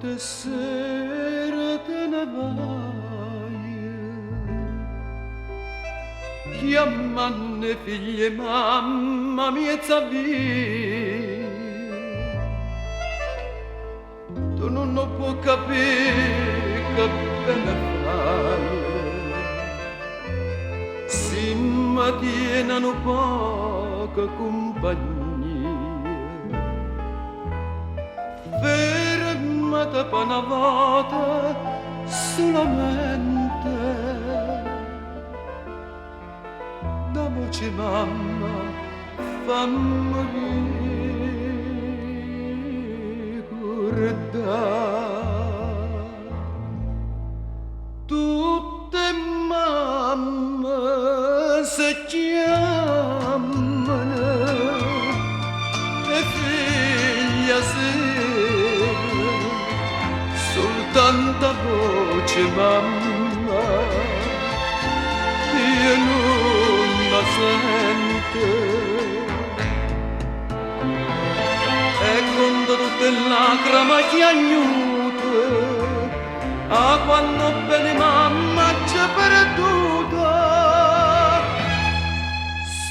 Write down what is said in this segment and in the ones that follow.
notte sera te ne vai, chiamando figlie mamma miezza via. Tu non lo puoi capire che bene fai, si mattina poca compagnia, fermata per una volta solamente, da voce mamma fammi ricordare. Tutte mamme si chiamano e figlia sera, soltanto voce mamma io non la sento. E quando tutte lacrime chiagnute, ah, quando bene mamma c'è perduta,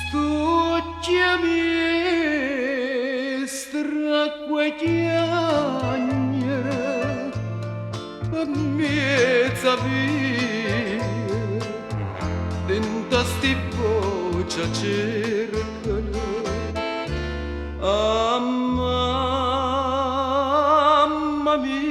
sto chiami stracque chiagnere per mezza via, dentro sti voce cercano a mamma mia.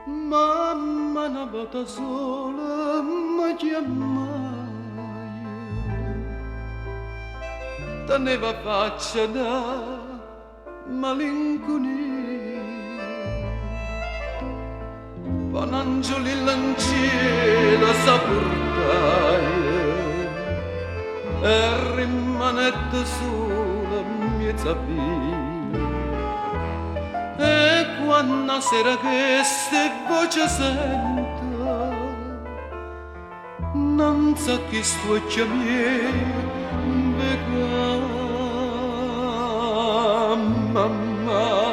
Mamma una volta sola mi chiamai, teneva faccia da malinconia, panangioli lanciela sa portai e rimanette sola mezza via. E quando sera che ste voce sento, non sa chi sto chiamare, mamma.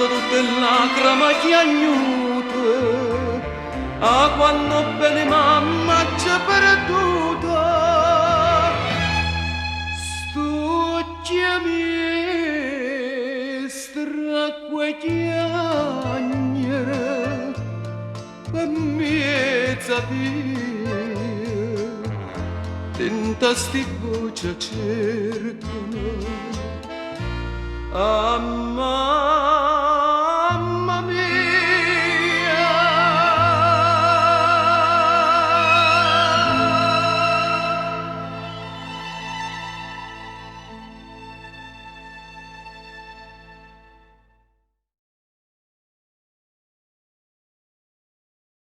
Tutte lacrime chiagnute, ah, quando bene mamma c'è perduta, sto chiami stracque chiagnere per mezza via, tenta sti voce cercano a